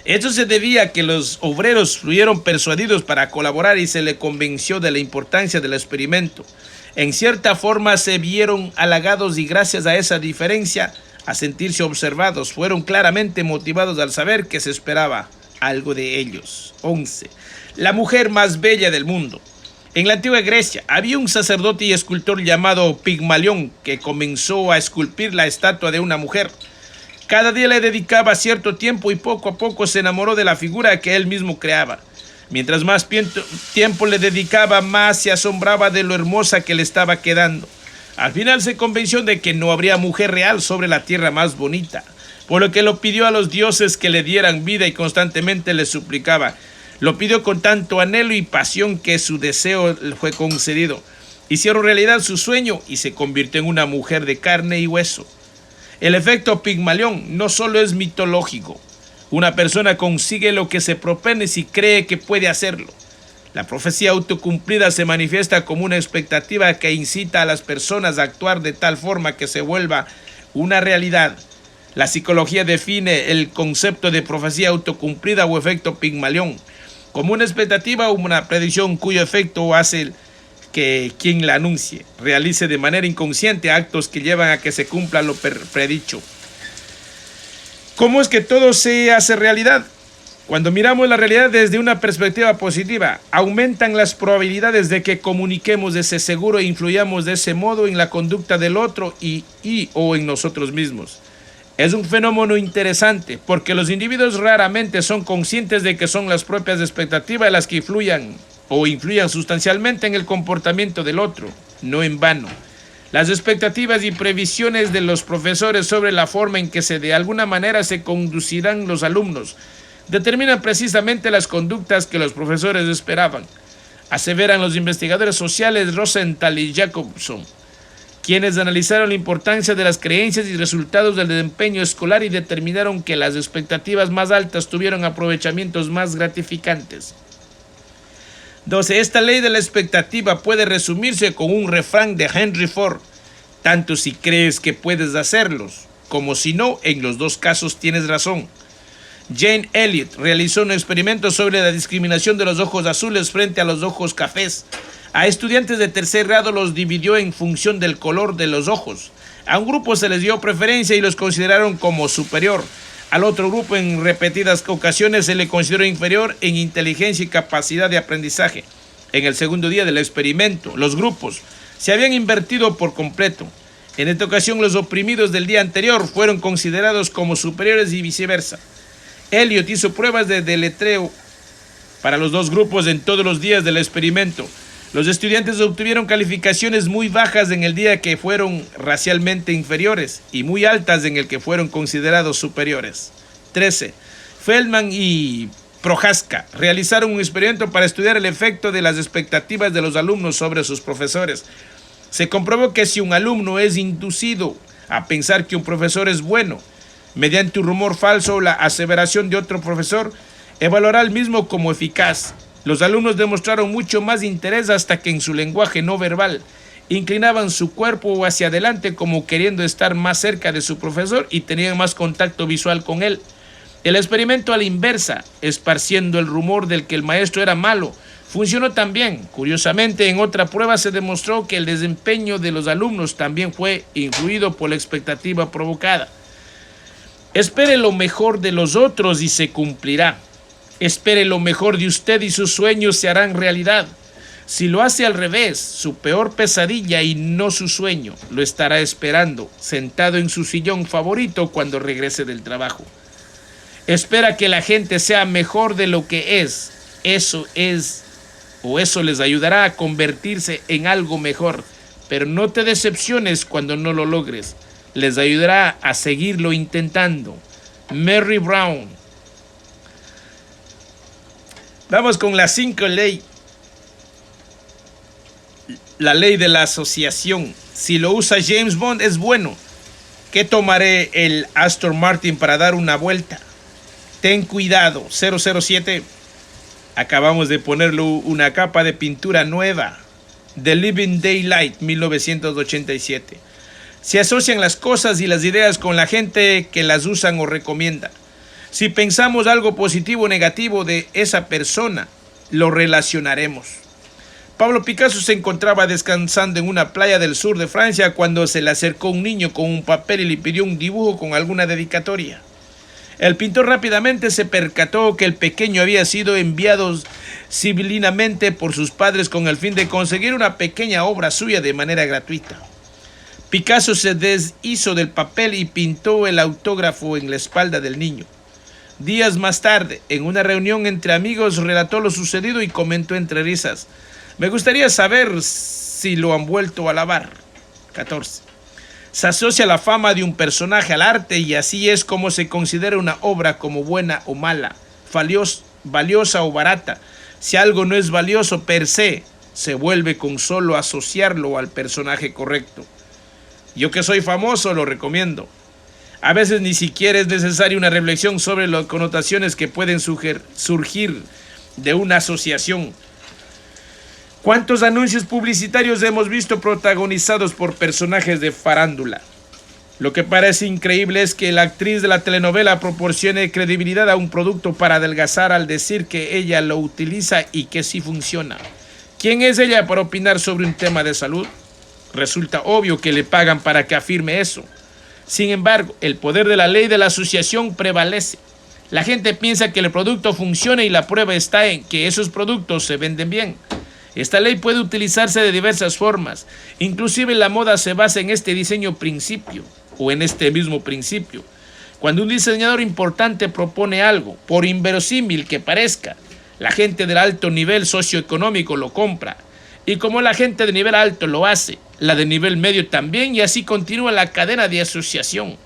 Esto se debía a que los obreros fueron persuadidos para colaborar y se les convenció de la importancia del experimento. En cierta forma se vieron halagados y gracias a esa diferencia, a sentirse observados, fueron claramente motivados al saber que se esperaba algo de ellos. 11. La mujer más bella del mundo. En la antigua Grecia había un sacerdote y escultor llamado Pigmalión que comenzó a esculpir la estatua de una mujer. Cada día le dedicaba cierto tiempo y poco a poco se enamoró de la figura que él mismo creaba. Mientras más tiempo le dedicaba, más se asombraba de lo hermosa que le estaba quedando. Al final se convenció de que no habría mujer real sobre la tierra más bonita. por lo que lo pidió a los dioses que le dieran vida y constantemente les suplicaba. Lo pidió con tanto anhelo y pasión que su deseo fue concedido. Hicieron realidad su sueño y se convirtió en una mujer de carne y hueso. El efecto Pigmalión no solo es mitológico. Una persona consigue lo que se propone si cree que puede hacerlo. La profecía autocumplida se manifiesta como una expectativa que incita a las personas a actuar de tal forma que se vuelva una realidad. La psicología define el concepto de profecía autocumplida o efecto Pigmalión como una expectativa o una predicción cuyo efecto hace que quien la anuncie realice de manera inconsciente actos que llevan a que se cumpla lo predicho. ¿Cómo es que todo se hace realidad? Cuando miramos la realidad desde una perspectiva positiva, aumentan las probabilidades de que comuniquemos de ese seguro e influyamos de ese modo en la conducta del otro y o en nosotros mismos. Es un fenómeno interesante porque los individuos raramente son conscientes de que son las propias expectativas las que influyan sustancialmente en el comportamiento del otro, no en vano. Las expectativas y previsiones de los profesores sobre la forma en que de alguna manera se conducirán los alumnos determinan precisamente las conductas que los profesores esperaban, aseveran los investigadores sociales Rosenthal y Jacobson, quienes analizaron la importancia de las creencias y resultados del desempeño escolar y determinaron que las expectativas más altas tuvieron aprovechamientos más gratificantes. Entonces, esta ley de la expectativa puede resumirse con un refrán de Henry Ford: tanto si crees que puedes hacerlos, como si no, en los dos casos tienes razón. Jane Elliott realizó un experimento sobre la discriminación de los ojos azules frente a los ojos cafés. A estudiantes de tercer grado los dividió en función del color de los ojos. A un grupo se les dio preferencia y los consideraron como superior. Al otro grupo en repetidas ocasiones se le consideró inferior en inteligencia y capacidad de aprendizaje. En el segundo día del experimento, los grupos se habían invertido por completo. En esta ocasión, los oprimidos del día anterior fueron considerados como superiores y viceversa. Elliot hizo pruebas de deletreo para los dos grupos en todos los días del experimento. Los estudiantes obtuvieron calificaciones muy bajas en el día que fueron racialmente inferiores y muy altas en el que fueron considerados superiores. 13. Feldman y Prohaska realizaron un experimento para estudiar el efecto de las expectativas de los alumnos sobre sus profesores. Se comprobó que si un alumno es inducido a pensar que un profesor es bueno, mediante un rumor falso o la aseveración de otro profesor, evaluará al mismo como eficaz. Los alumnos demostraron mucho más interés hasta que en su lenguaje no verbal inclinaban su cuerpo hacia adelante como queriendo estar más cerca de su profesor y tenían más contacto visual con él. El experimento a la inversa, esparciendo el rumor del que el maestro era malo, funcionó también. Curiosamente, en otra prueba se demostró que el desempeño de los alumnos también fue influido por la expectativa provocada. Espere lo mejor de los otros y se cumplirá. Espere lo mejor de usted y sus sueños se harán realidad. Si lo hace al revés, su peor pesadilla y no su sueño lo estará esperando, sentado en su sillón favorito cuando regrese del trabajo. Espera que la gente sea mejor de lo que es. Eso les ayudará a convertirse en algo mejor. Pero no te decepciones cuando no lo logres. Les ayudará a seguirlo intentando. Mary Brown. Vamos con la 5 ley. La ley de la asociación. Si lo usa James Bond es bueno. ¿Qué tomaré el Aston Martin para dar una vuelta? Ten cuidado. 007. Acabamos de ponerle una capa de pintura nueva. The Living Daylight 1987. Se asocian las cosas y las ideas con la gente que las usan o recomienda. Si pensamos algo positivo o negativo de esa persona, lo relacionaremos. Pablo Picasso se encontraba descansando en una playa del sur de Francia cuando se le acercó un niño con un papel y le pidió un dibujo con alguna dedicatoria. El pintor rápidamente se percató que el pequeño había sido enviado civilinamente por sus padres con el fin de conseguir una pequeña obra suya de manera gratuita. Picasso se deshizo del papel y pintó el autógrafo en la espalda del niño. Días más tarde, en una reunión entre amigos, relató lo sucedido y comentó entre risas: me gustaría saber si lo han vuelto a lavar. 14. Se asocia la fama de un personaje al arte y así es como se considera una obra como buena o mala, valiosa o barata. Si algo no es valioso per se, se vuelve con solo asociarlo al personaje correcto. Yo que soy famoso lo recomiendo. A veces ni siquiera es necesaria una reflexión sobre las connotaciones que pueden surgir de una asociación. ¿Cuántos anuncios publicitarios hemos visto protagonizados por personajes de farándula? Lo que parece increíble es que la actriz de la telenovela proporcione credibilidad a un producto para adelgazar al decir que ella lo utiliza y que sí funciona. ¿Quién es ella para opinar sobre un tema de salud? Resulta obvio que le pagan para que afirme eso. Sin embargo, el poder de la ley de la asociación prevalece. La gente piensa que el producto funciona y la prueba está en que esos productos se venden bien. Esta ley puede utilizarse de diversas formas. Inclusive la moda se basa en este diseño principio o en este mismo principio. Cuando un diseñador importante propone algo, por inverosímil que parezca, la gente del alto nivel socioeconómico lo compra. Y como la gente de nivel alto lo hace, la de nivel medio también, y así continúa la cadena de asociación.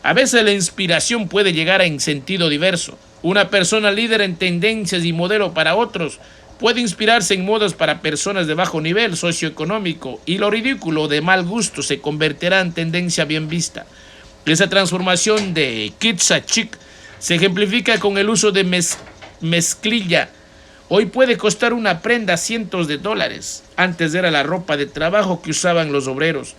A veces la inspiración puede llegar en sentido diverso. Una persona líder en tendencias y modelo para otros puede inspirarse en modas para personas de bajo nivel socioeconómico, y lo ridículo de mal gusto se convertirá en tendencia bien vista. Esa transformación de kitsch a chic se ejemplifica con el uso de mezclilla. Hoy puede costar una prenda cientos de dólares. Antes era la ropa de trabajo que usaban los obreros.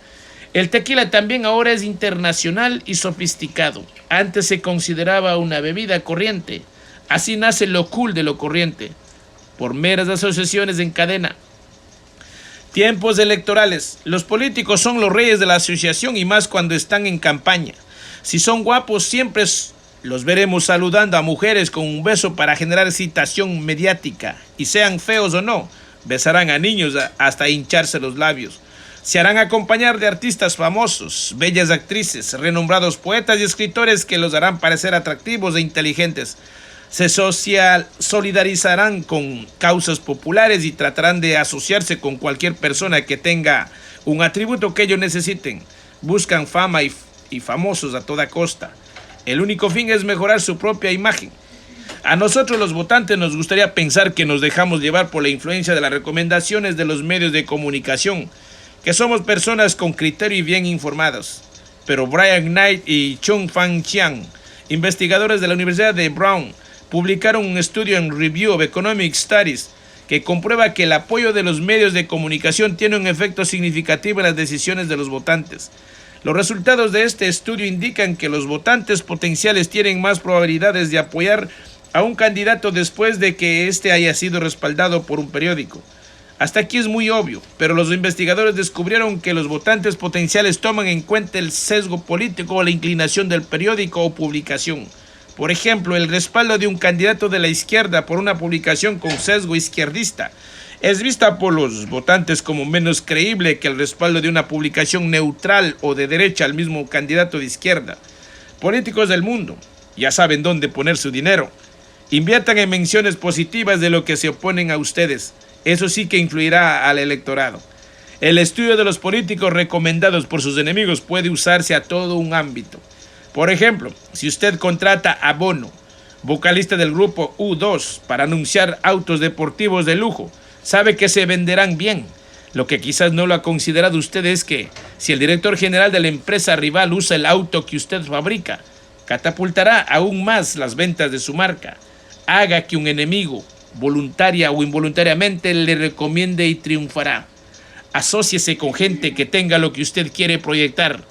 El tequila también ahora es internacional y sofisticado. Antes se consideraba una bebida corriente. Así nace lo cool de lo corriente, por meras asociaciones en cadena. Tiempos electorales. Los políticos son los reyes de la asociación y más cuando están en campaña. Si son guapos, siempre los veremos saludando a mujeres con un beso para generar excitación mediática. Y sean feos o no, besarán a niños hasta hincharse los labios. Se harán acompañar de artistas famosos, bellas actrices, renombrados poetas y escritores que los harán parecer atractivos e inteligentes. Se solidarizarán con causas populares y tratarán de asociarse con cualquier persona que tenga un atributo que ellos necesiten. Buscan fama y famosos a toda costa. El único fin es mejorar su propia imagen. A nosotros los votantes nos gustaría pensar que nos dejamos llevar por la influencia de las recomendaciones de los medios de comunicación, que somos personas con criterio y bien informadas. Pero Brian Knight y Chung Fan Chiang, investigadores de la Universidad de Brown, publicaron un estudio en Review of Economic Studies que comprueba que el apoyo de los medios de comunicación tiene un efecto significativo en las decisiones de los votantes. Los resultados de este estudio indican que los votantes potenciales tienen más probabilidades de apoyar a un candidato después de que éste haya sido respaldado por un periódico. Hasta aquí es muy obvio, pero los investigadores descubrieron que los votantes potenciales toman en cuenta el sesgo político o la inclinación del periódico o publicación. Por ejemplo, el respaldo de un candidato de la izquierda por una publicación con sesgo izquierdista es vista por los votantes como menos creíble que el respaldo de una publicación neutral o de derecha al mismo candidato de izquierda. Políticos del mundo ya saben dónde poner su dinero. Inviertan en menciones positivas de lo que se oponen a ustedes. Eso sí que influirá al electorado. El estudio de los políticos recomendados por sus enemigos puede usarse a todo un ámbito. Por ejemplo, si usted contrata a Bono, vocalista del grupo U2, para anunciar autos deportivos de lujo, sabe que se venderán bien. Lo que quizás no lo ha considerado usted es que, si el director general de la empresa rival usa el auto que usted fabrica, catapultará aún más las ventas de su marca. Haga que un enemigo, voluntaria o involuntariamente, le recomiende y triunfará. Asóciese con gente que tenga lo que usted quiere proyectar.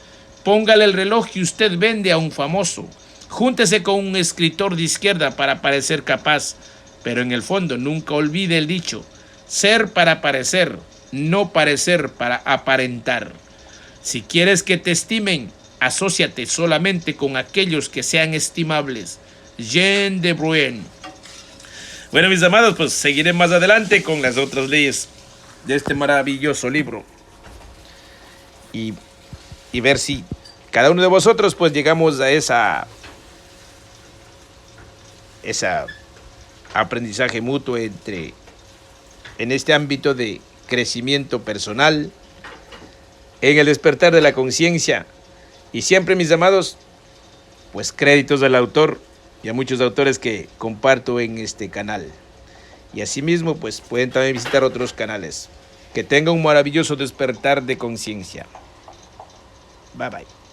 Póngale el reloj que usted vende a un famoso. Júntese con un escritor de izquierda para parecer capaz. Pero en el fondo nunca olvide el dicho: ser para parecer, no parecer para aparentar. Si quieres que te estimen, asóciate solamente con aquellos que sean estimables. Jean de Bruyne. Bueno, mis amados, pues seguiré más adelante con las otras leyes de este maravilloso libro. Y ver si cada uno de vosotros pues llegamos a esa aprendizaje mutuo en este ámbito de crecimiento personal, en el despertar de la conciencia. Y siempre, mis amados, pues créditos al autor y a muchos autores que comparto en este canal. Y asimismo, pues pueden también visitar otros canales. Que tengan un maravilloso despertar de conciencia. Bye bye.